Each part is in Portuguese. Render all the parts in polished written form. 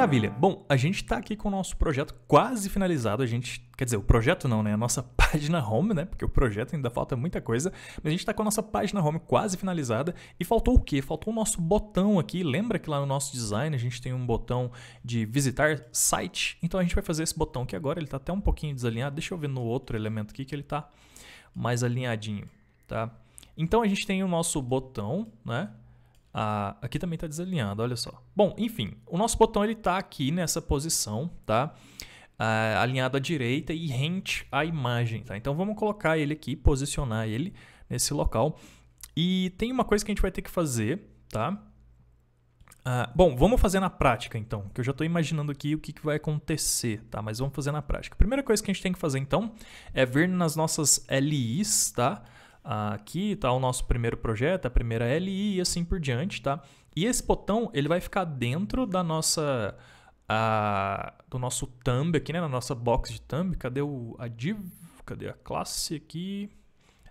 Maravilha! Bom, a gente está aqui com o nosso projeto quase finalizado. Quer dizer, o projeto não, né? A nossa página home, né? Porque o projeto ainda falta muita coisa. Mas a gente está com a nossa página home quase finalizada. E faltou o quê? Faltou o nosso botão aqui. Lembra que lá no nosso design a gente tem um botão de visitar site? Então a gente vai fazer esse botão aqui agora. Ele está até um pouquinho desalinhado. Deixa eu ver no outro elemento aqui que ele está mais alinhadinho, tá? Então a gente tem o nosso botão, né? Aqui também está desalinhado, olha só. Bom, enfim, o nosso botão ele está aqui nessa posição, tá? Alinhado à direita e rente à imagem, tá? Então vamos colocar ele aqui, posicionar ele nesse local. E tem uma coisa que a gente vai ter que fazer, tá? Bom, vamos fazer na prática então, que eu já estou imaginando aqui o que vai acontecer, tá? Mas vamos fazer na prática. A primeira coisa que a gente tem que fazer então é vir nas nossas LIs, tá? Aqui está o nosso primeiro projeto, a primeira LI e assim por diante, tá? E esse botão ele vai ficar dentro da nossa, do nosso thumb aqui, né? Na nossa box de thumb. Cadê a div? Cadê a classe aqui?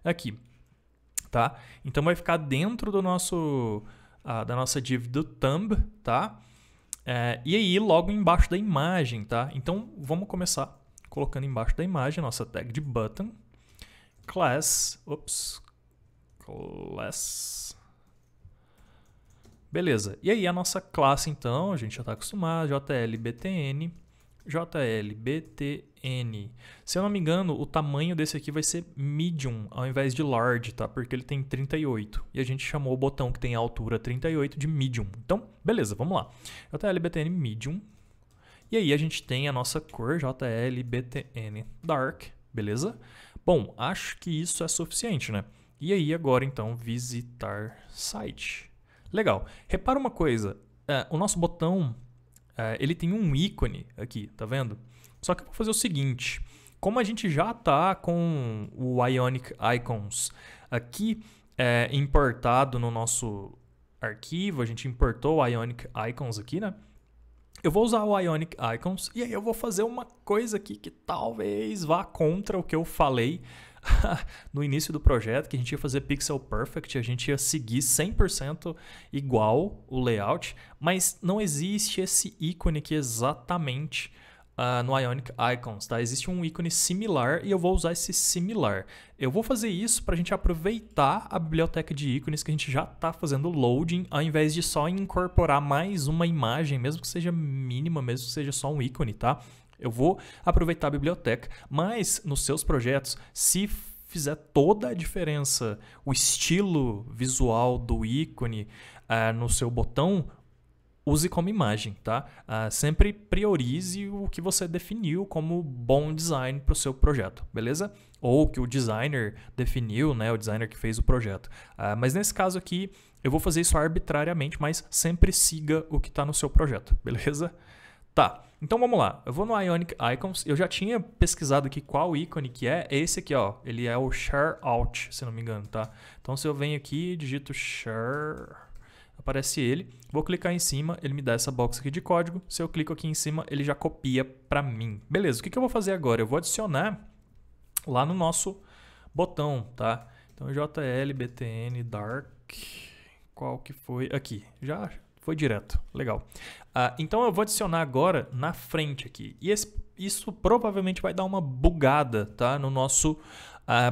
Aqui, tá? Então vai ficar dentro do nosso, da nossa div do thumb, tá? E aí logo embaixo da imagem, tá? Então vamos começar colocando embaixo da imagem a nossa tag de button. Class, beleza, e aí a nossa classe então, a gente já está acostumado, JLBTN, se eu não me engano o tamanho desse aqui vai ser medium ao invés de large, tá? Porque ele tem 38 e a gente chamou o botão que tem a altura 38 de medium, então beleza, vamos lá, JLBTN medium, e aí a gente tem a nossa cor JLBTN dark, beleza? Bom, acho que isso é suficiente, né? E aí agora então visitar site. Legal. Repara uma coisa, o nosso botão ele tem um ícone aqui, tá vendo? Só que eu vou fazer o seguinte, como a gente já tá com o Ionic Icons aqui importado no nosso arquivo, a gente importou o Ionic Icons aqui, né? Eu vou usar o Ionic Icons e aí eu vou fazer uma coisa aqui que talvez vá contra o que eu falei no início do projeto, que a gente ia fazer pixel perfect, a gente ia seguir 100% igual o layout, mas não existe esse ícone aqui exatamente no Ionic Icons, tá? Existe um ícone similar e eu vou usar esse similar. Eu vou fazer isso para a gente aproveitar a biblioteca de ícones que a gente já está fazendo loading, ao invés de só incorporar mais uma imagem, mesmo que seja mínima, mesmo que seja só um ícone, tá? Eu vou aproveitar a biblioteca, mas nos seus projetos, se fizer toda a diferença o estilo visual do ícone no seu botão, use como imagem, tá? Sempre priorize o que você definiu como bom design para o seu projeto, beleza? Ou que o designer definiu, né? O designer que fez o projeto. Mas nesse caso aqui, eu vou fazer isso arbitrariamente, mas sempre siga o que está no seu projeto, beleza? Tá, então vamos lá. Eu vou no Ionic Icons. Eu já tinha pesquisado aqui qual ícone que é. É esse aqui, ó. Ele é o Share Out, se não me engano, tá? Então se eu venho aqui, digito Share, aparece ele. Vou clicar em cima, ele me dá essa box aqui de código. Se eu clico aqui em cima, ele já copia para mim. Beleza, o que eu vou fazer agora? Eu vou adicionar lá no nosso botão, tá? Então JLBTN Dark, qual que foi? Aqui, já foi direto, legal. Então eu vou adicionar agora na frente aqui. E isso provavelmente vai dar uma bugada, tá? No nosso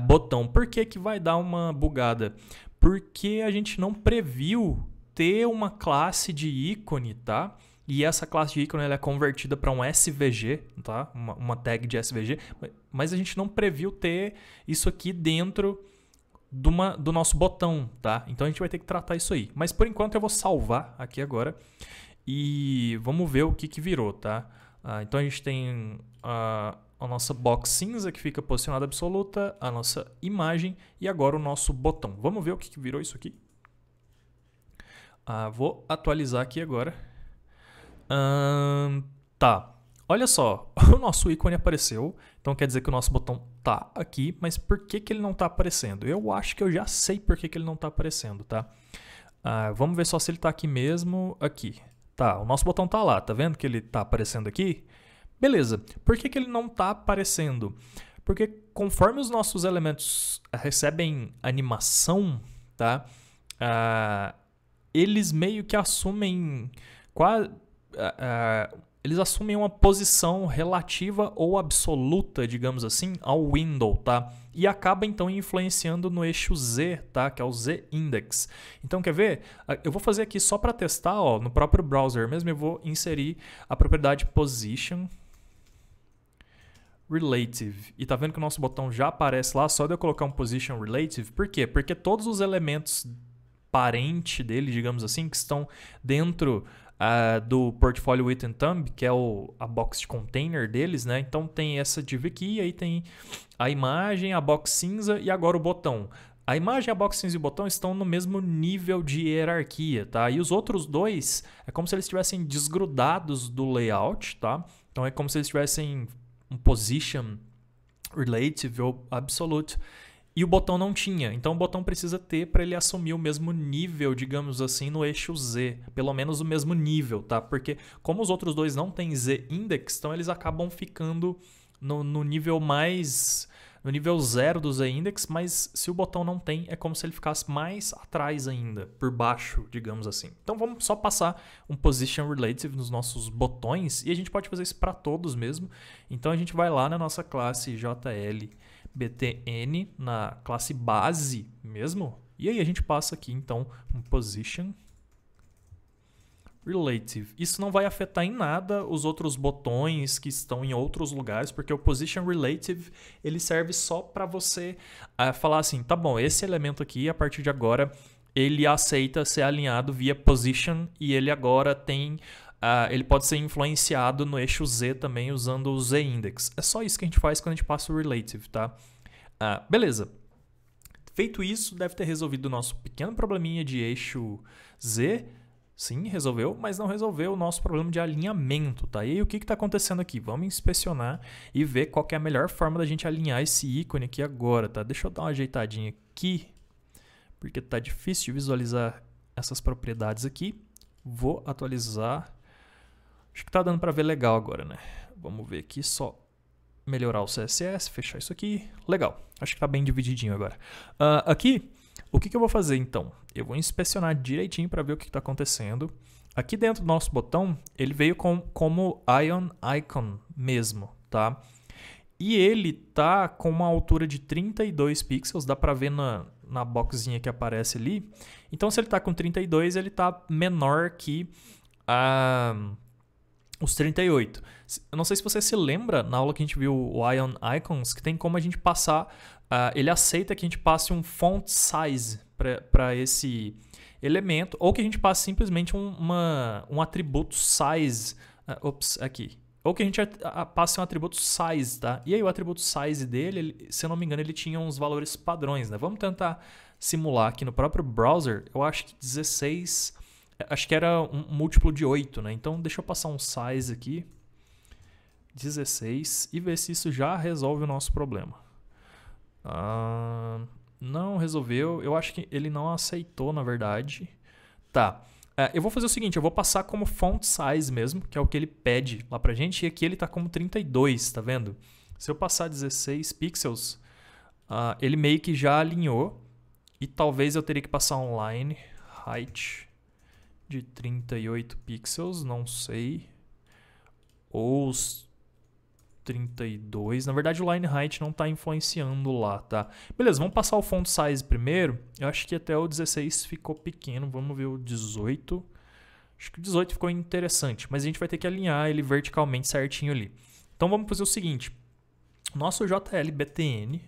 botão. Por que que vai dar uma bugada? Porque a gente não previu ter uma classe de ícone, tá? E essa classe de ícone ela é convertida para um SVG, tá? Uma tag de SVG, mas a gente não previu ter isso aqui dentro do nosso botão, tá? Então a gente vai ter que tratar isso aí. Mas por enquanto eu vou salvar aqui agora e vamos ver o que virou, tá? Então a gente tem a nossa box cinza que fica posicionada absoluta, a nossa imagem e agora o nosso botão. Vamos ver o que virou isso aqui? Vou atualizar aqui agora. Tá, olha só, o nosso ícone apareceu, então quer dizer que o nosso botão tá aqui, mas por que que ele não tá aparecendo? Eu acho que eu já sei por que que ele não tá aparecendo, tá? Vamos ver só se ele tá aqui mesmo, aqui. Tá, o nosso botão tá lá, tá vendo que ele tá aparecendo aqui? Beleza, por que que ele não tá aparecendo? Porque conforme os nossos elementos recebem animação, tá? Eles meio que assumem quase eles assumem uma posição relativa ou absoluta, digamos assim, ao window, tá? E acaba então influenciando no eixo Z, tá? Que é o Z-index. Então, quer ver? Eu vou fazer aqui só para testar, ó, no próprio browser mesmo, eu vou inserir a propriedade position relative. E tá vendo que o nosso botão já aparece lá, só de eu colocar um position relative. Por quê? Porque todos os elementos parente dele, digamos assim, que estão dentro do portfólio width and thumb, que é a box de container deles, né? Então tem essa div aqui, aí tem a imagem, a box cinza e agora o botão. A imagem, a box cinza e o botão estão no mesmo nível de hierarquia, tá? E os outros dois é como se eles estivessem desgrudados do layout, tá? Então é como se eles tivessem um position relative ou absolute. E o botão não tinha, então o botão precisa ter para ele assumir o mesmo nível, digamos assim, no eixo Z. Pelo menos o mesmo nível, tá? Porque como os outros dois não têm Z-index, então eles acabam ficando no nível mais... no nível 0 do Z-index, mas se o botão não tem, é como se ele ficasse mais atrás ainda, por baixo, digamos assim. Então vamos só passar um position relative nos nossos botões, e a gente pode fazer isso para todos mesmo. Então a gente vai lá na nossa classe JLBTN, na classe base mesmo, e aí a gente passa aqui então um position relative. Isso não vai afetar em nada os outros botões que estão em outros lugares, porque o position relative ele serve só para você falar assim, tá bom, esse elemento aqui a partir de agora ele aceita ser alinhado via position e ele agora tem ele pode ser influenciado no eixo Z também usando o Z-index. É só isso que a gente faz quando a gente passa o relative, tá? Beleza. Feito isso, deve ter resolvido o nosso pequeno probleminha de eixo Z. Sim, resolveu, mas não resolveu o nosso problema de alinhamento, tá? E aí, o que está acontecendo aqui? Vamos inspecionar e ver qual que é a melhor forma da gente alinhar esse ícone aqui agora, tá? Deixa eu dar uma ajeitadinha aqui, porque tá difícil de visualizar essas propriedades aqui. Vou atualizar. Acho que tá dando para ver legal agora, né? Vamos ver aqui, só melhorar o CSS, fechar isso aqui. Legal, acho que tá bem divididinho agora. Aqui... o que eu vou fazer então? Eu vou inspecionar direitinho para ver o que está acontecendo. Aqui dentro do nosso botão, ele veio como Ion Icon mesmo, tá? E ele tá com uma altura de 32 pixels, dá para ver na boxinha que aparece ali. Então, se ele está com 32, ele está menor que os 38. Eu não sei se você se lembra, na aula que a gente viu o Ion Icons, que tem como a gente passar... ele aceita que a gente passe um font size para esse elemento, ou que a gente passe simplesmente um atributo size. Aqui. Ou que a gente passe um atributo size, tá? E aí o atributo size dele, se eu não me engano, ele tinha uns valores padrões, né? Vamos tentar simular aqui no próprio browser. Eu acho que 16... acho que era um múltiplo de 8, né? Então deixa eu passar um size aqui. 16 e ver se isso já resolve o nosso problema. Não resolveu. Eu acho que ele não aceitou, na verdade. Tá. Eu vou fazer o seguinte, eu vou passar como font size mesmo, que é o que ele pede lá pra gente. E aqui ele tá como 32, tá vendo? Se eu passar 16 pixels, ele meio que já alinhou. E talvez eu teria que passar um line height de 38 pixels, não sei. Ou 32. Na verdade, o line height não está influenciando lá, tá? Beleza, vamos passar o font size primeiro. Eu acho que até o 16 ficou pequeno. Vamos ver o 18. Acho que o 18 ficou interessante, mas a gente vai ter que alinhar ele verticalmente certinho ali. Então vamos fazer o seguinte. Nosso JLBTN.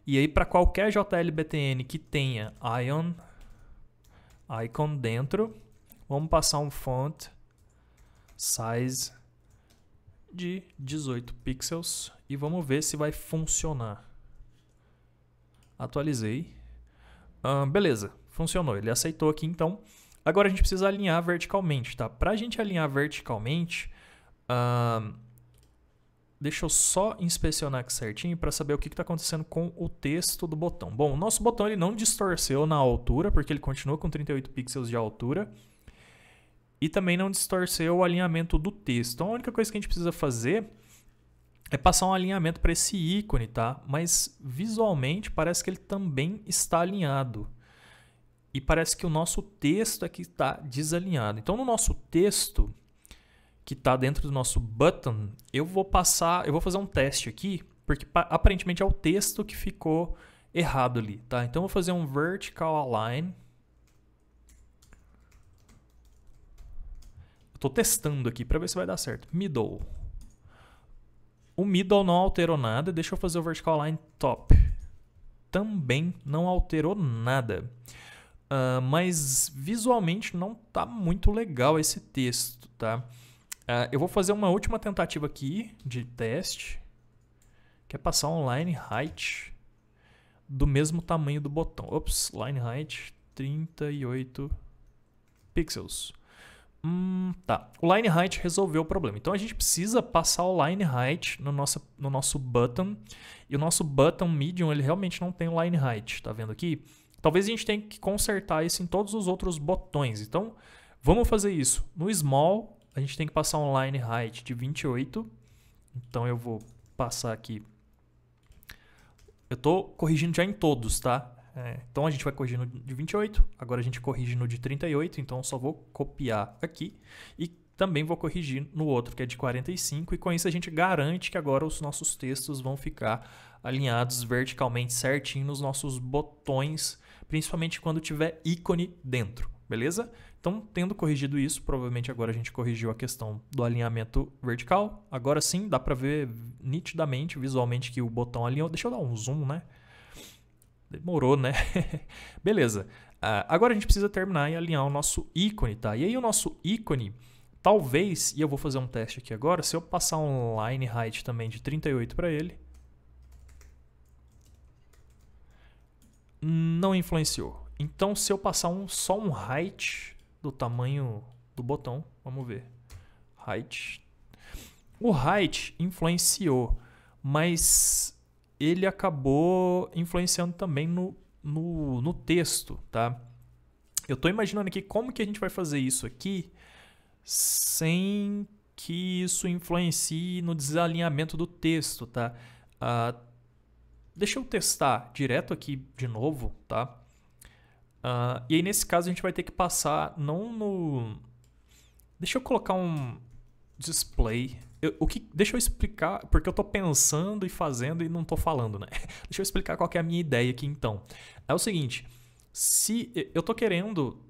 E aí, para qualquer JLBTN que tenha icon dentro, vamos passar um font size de 18 pixels e vamos ver se vai funcionar. Atualizei. Beleza, funcionou. Ele aceitou aqui, então. Agora a gente precisa alinhar verticalmente, tá? Para a gente alinhar verticalmente, deixa eu só inspecionar aqui certinho para saber o que está acontecendo com o texto do botão. Bom, o nosso botão ele não distorceu na altura, porque ele continua com 38 pixels de altura. E também não distorceu o alinhamento do texto. Então a única coisa que a gente precisa fazer é passar um alinhamento para esse ícone, tá? Mas visualmente parece que ele também está alinhado. e parece que o nosso texto aqui está desalinhado. Então, no nosso texto, que está dentro do nosso button, eu vou fazer um teste aqui, porque aparentemente é o texto que ficou errado ali, tá? Então, eu vou fazer um vertical align. Eu estou testando aqui para ver se vai dar certo. Middle. O middle não alterou nada. Deixa eu fazer o vertical align top. Também não alterou nada. Mas visualmente não está muito legal esse texto, tá? Eu vou fazer uma última tentativa aqui de teste, que é passar um line height do mesmo tamanho do botão. Ops, line height 38 pixels. Tá. O line height resolveu o problema. Então a gente precisa passar o line height no nosso button. E o nosso button medium ele realmente não tem o line height. Tá vendo aqui? Talvez a gente tenha que consertar isso em todos os outros botões. Então vamos fazer isso. No small a gente tem que passar um line height de 28. Então eu vou passar aqui. Eu estou corrigindo já em todos, tá? Então a gente vai corrigir no de 28, agora a gente corrige no de 38, então eu só vou copiar aqui e também vou corrigir no outro que é de 45 e com isso a gente garante que agora os nossos textos vão ficar alinhados verticalmente certinho nos nossos botões, principalmente quando tiver ícone dentro, beleza? Então tendo corrigido isso, provavelmente agora a gente corrigiu a questão do alinhamento vertical, agora sim dá para ver nitidamente, visualmente que o botão alinhou, deixa eu dar um zoom, né? Demorou, né? Beleza. Agora a gente precisa terminar e alinhar o nosso ícone, tá? E aí o nosso ícone, talvez, e eu vou fazer um teste aqui agora, se eu passar um line height também de 38 para ele, não influenciou. Então se eu passar só um height do tamanho do botão, vamos ver. Height. O height influenciou, mas ele acabou influenciando também no texto, tá? Eu estou imaginando aqui como que a gente vai fazer isso aqui sem que isso influencie no desalinhamento do texto, tá? Deixa eu testar direto aqui de novo, tá? E aí nesse caso a gente vai ter que passar não no... Deixa eu colocar um display... Deixa eu explicar, porque eu estou pensando e fazendo e não estou falando, né? Deixa eu explicar qual que é a minha ideia aqui então. É o seguinte, se eu estou querendo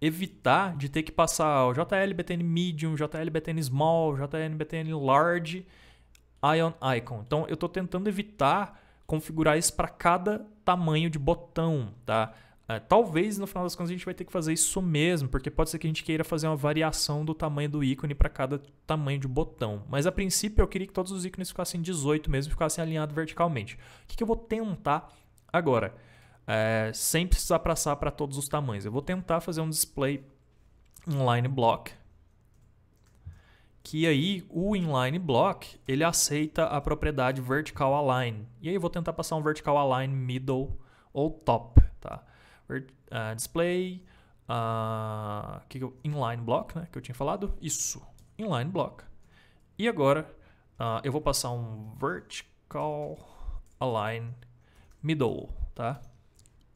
evitar de ter que passar o JLBTN Medium, JLBTN Small, JLBTN Large, Ion Icon. Então eu estou tentando evitar configurar isso para cada tamanho de botão, tá? Talvez no final das contas a gente vai ter que fazer isso mesmo, porque pode ser que a gente queira fazer uma variação do tamanho do ícone para cada tamanho de botão. Mas a princípio eu queria que todos os ícones ficassem 18 mesmo e ficassem alinhados verticalmente. O que eu vou tentar agora? Sem precisar passar para todos os tamanhos. Eu vou tentar fazer um display inline block. Que aí o inline block ele aceita a propriedade vertical align. E aí eu vou tentar passar um vertical align middle ou top, tá? Display, inline block, né, que eu tinha falado, isso, inline block. E agora eu vou passar um vertical align middle, tá?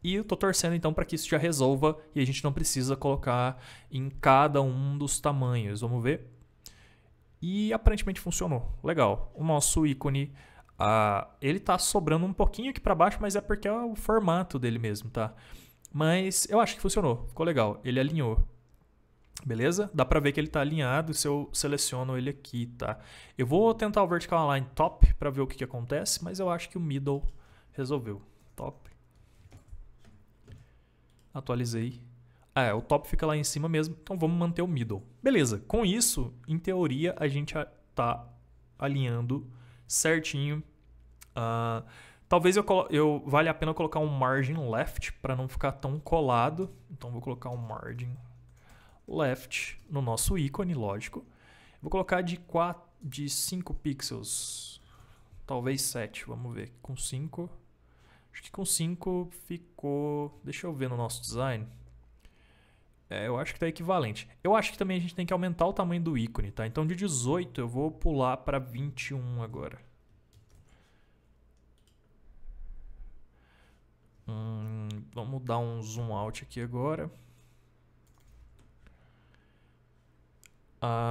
E eu tô torcendo então para que isso já resolva e a gente não precisa colocar em cada um dos tamanhos, vamos ver. E aparentemente funcionou, legal. O nosso ícone, ele tá sobrando um pouquinho aqui para baixo, mas é porque é o formato dele mesmo, tá? Mas eu acho que funcionou, ficou legal, ele alinhou, beleza? Dá pra ver que ele tá alinhado se eu seleciono ele aqui, tá? Eu vou tentar o vertical align top pra ver o que acontece, mas eu acho que o middle resolveu. Top. Atualizei. O top fica lá em cima mesmo, então vamos manter o middle. Beleza, com isso, em teoria, a gente tá alinhando certinho. Talvez valha a pena colocar um margin left para não ficar tão colado. Então vou colocar um margin left no nosso ícone, lógico. Vou colocar de 5 pixels, talvez 7, vamos ver. Com 5, acho que com 5 ficou... Deixa eu ver no nosso design. Eu acho que está equivalente. Eu acho que também a gente tem que aumentar o tamanho do ícone, tá? Então de 18 eu vou pular para 21 agora. Vamos dar um zoom out aqui agora.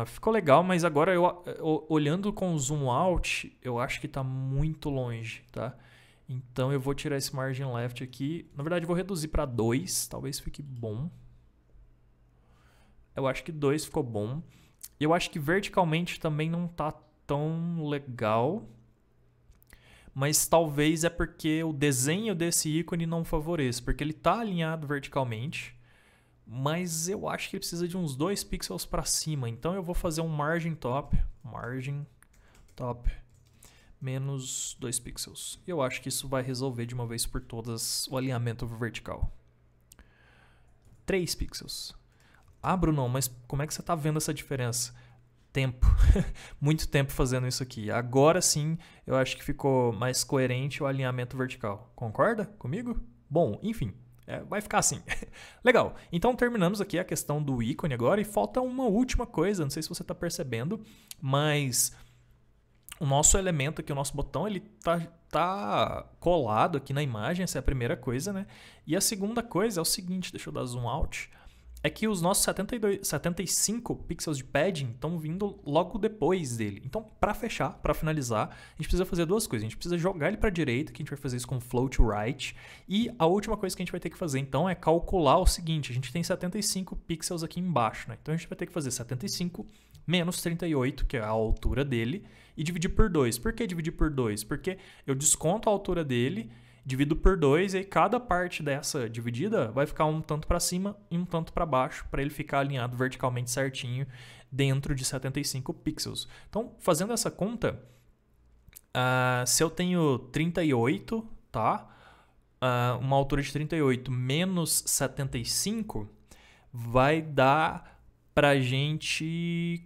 Ficou legal, mas agora olhando com o zoom out, eu acho que está muito longe, tá? Então eu vou tirar esse margin left aqui. Na verdade, eu vou reduzir para 2, talvez fique bom. Eu acho que 2 ficou bom. Eu acho que verticalmente também não está tão legal. Mas talvez é porque o desenho desse ícone não favorece, porque ele está alinhado verticalmente, mas eu acho que ele precisa de uns 2 pixels para cima. Então eu vou fazer um margin top menos 2 pixels. Eu acho que isso vai resolver de uma vez por todas o alinhamento vertical. 3 pixels. Brunão, mas como é que você está vendo essa diferença? Tempo. Muito tempo fazendo isso aqui. Agora sim, eu acho que ficou mais coerente o alinhamento vertical. Concorda comigo? Bom, enfim, vai ficar assim. Legal. Então terminamos aqui a questão do ícone agora e falta uma última coisa. Não sei se você está percebendo, mas o nosso elemento aqui, o nosso botão, ele tá colado aqui na imagem. Essa é a primeira coisa, né? E a segunda coisa é o seguinte, deixa eu dar zoom out. É que os nossos 75 pixels de padding estão vindo logo depois dele. Então, para fechar, para finalizar, a gente precisa fazer 2 coisas. A gente precisa jogar ele para a direita, que a gente vai fazer isso com float right. E a última coisa que a gente vai ter que fazer, então, é calcular o seguinte. A gente tem 75 pixels aqui embaixo, né? Então, a gente vai ter que fazer 75 menos 38, que é a altura dele, e dividir por 2. Por que dividir por 2? Porque eu desconto a altura dele, divido por 2 e aí cada parte dessa dividida vai ficar um tanto para cima e um tanto para baixo para ele ficar alinhado verticalmente certinho dentro de 75 pixels. Então, fazendo essa conta, se eu tenho 38, tá? Uma altura de 38 menos 75 vai dar pra gente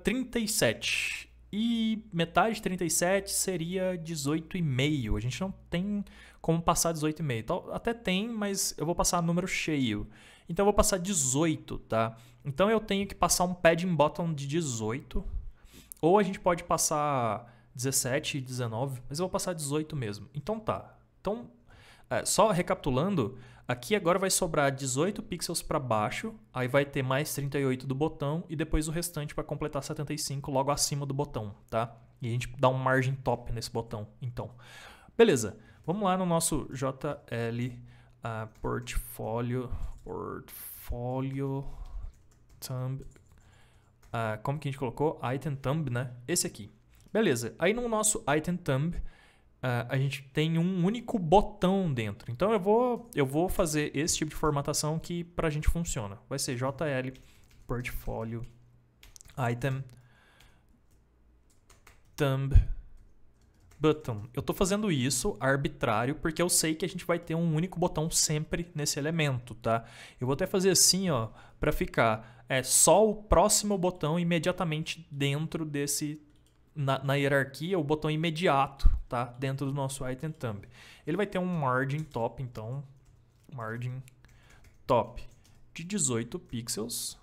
37. E metade de 37 seria 18,5. A gente não tem como passar 18,5. Então, até tem, mas eu vou passar número cheio. Então eu vou passar 18, tá? Então eu tenho que passar um padding bottom de 18. Ou a gente pode passar 17 e 19, mas eu vou passar 18 mesmo. Então tá. Então, só recapitulando, aqui agora vai sobrar 18 pixels para baixo, aí vai ter mais 38 do botão e depois o restante para completar 75 logo acima do botão, tá? E a gente dá um margin top nesse botão, então. Beleza, vamos lá no nosso JL portfólio thumb, como que a gente colocou? Item thumb, né? Esse aqui. Beleza, aí no nosso item thumb, a gente tem um único botão dentro. Então eu vou fazer esse tipo de formatação que pra gente funciona. Vai ser JL portfólio item thumb button. Eu estou fazendo isso arbitrário porque eu sei que a gente vai ter um único botão sempre nesse elemento, tá? Eu vou até fazer assim, ó, para ficar só o próximo botão imediatamente dentro desse na hierarquia, o botão imediato, tá? Dentro do nosso item thumb. Ele vai ter um margin top, então, margin top de 18 pixels.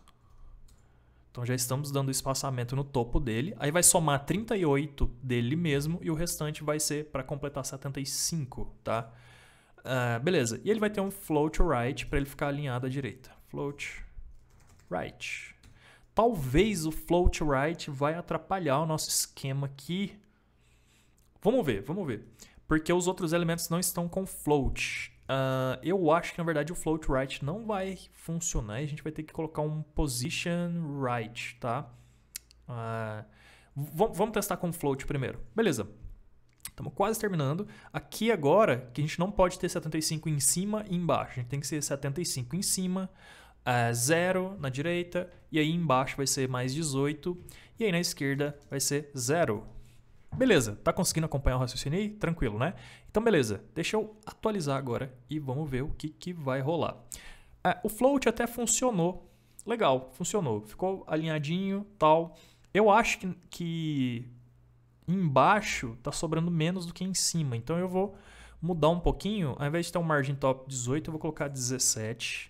Então já estamos dando espaçamento no topo dele. Aí vai somar 38 dele mesmo e o restante vai ser para completar 75, tá? Beleza. E ele vai ter um float right para ele ficar alinhado à direita. Float right. Talvez o float right vai atrapalhar o nosso esquema aqui. Vamos ver. Porque os outros elementos não estão com float. Eu acho que, na verdade, o float right não vai funcionar e a gente vai ter que colocar um position right, tá? Vamos testar com float primeiro. Beleza. Estamos quase terminando. Aqui agora, que a gente não pode ter 75 em cima e embaixo. A gente tem que ser 75 em cima, 0 na direita, e aí embaixo vai ser mais 18, e aí na esquerda vai ser 0. Beleza, tá conseguindo acompanhar o raciocínio aí? Tranquilo, né? Então beleza, deixa eu atualizar agora e vamos ver o que vai rolar. O float até funcionou, legal, funcionou, ficou alinhadinho, tal. Eu acho que embaixo tá sobrando menos do que em cima, então eu vou mudar um pouquinho, ao invés de ter um margin top 18, eu vou colocar 17.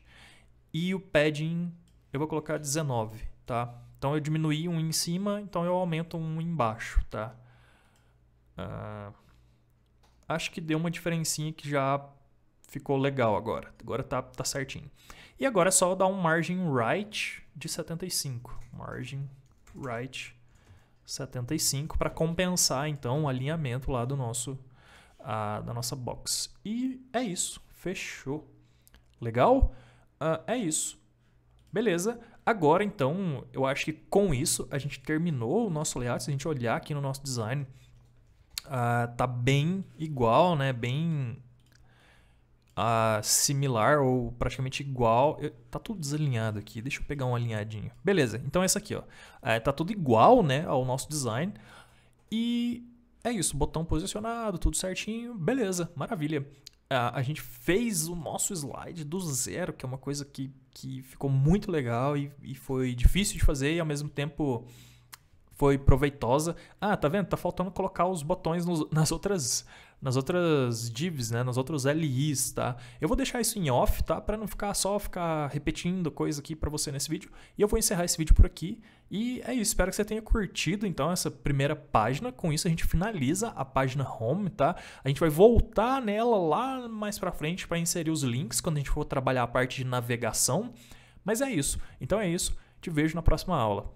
E o padding eu vou colocar 19, tá? Então eu diminuí um em cima, então eu aumento um embaixo, tá? Acho que deu uma diferencinha que já ficou legal agora. Agora tá certinho. E agora é só dar um margin right de 75. Margin right 75 para compensar então o alinhamento lá do nosso da nossa box. E é isso. Fechou. Legal? É isso. Beleza. Agora então, eu acho que com isso a gente terminou o nosso layout. Se a gente olhar aqui no nosso design, tá bem igual, né? Bem similar ou praticamente igual. Tá tudo desalinhado aqui. Deixa eu pegar um alinhadinho. Beleza, então é essa aqui, ó. Tá tudo igual, né, ao nosso design. E é isso, botão posicionado, tudo certinho. Beleza, maravilha. A gente fez o nosso slide do zero, que é uma coisa que ficou muito legal e foi difícil de fazer e ao mesmo tempo foi proveitosa. Tá vendo? Tá faltando colocar os botões nas outras divs, né? Nos outros LIs, tá? Eu vou deixar isso em off, tá? Para não ficar repetindo coisa aqui para você nesse vídeo. E eu vou encerrar esse vídeo por aqui. E é isso, espero que você tenha curtido então essa primeira página. Com isso a gente finaliza a página home, tá? A gente vai voltar nela lá mais para frente para inserir os links quando a gente for trabalhar a parte de navegação. Mas é isso. Então é isso. Te vejo na próxima aula.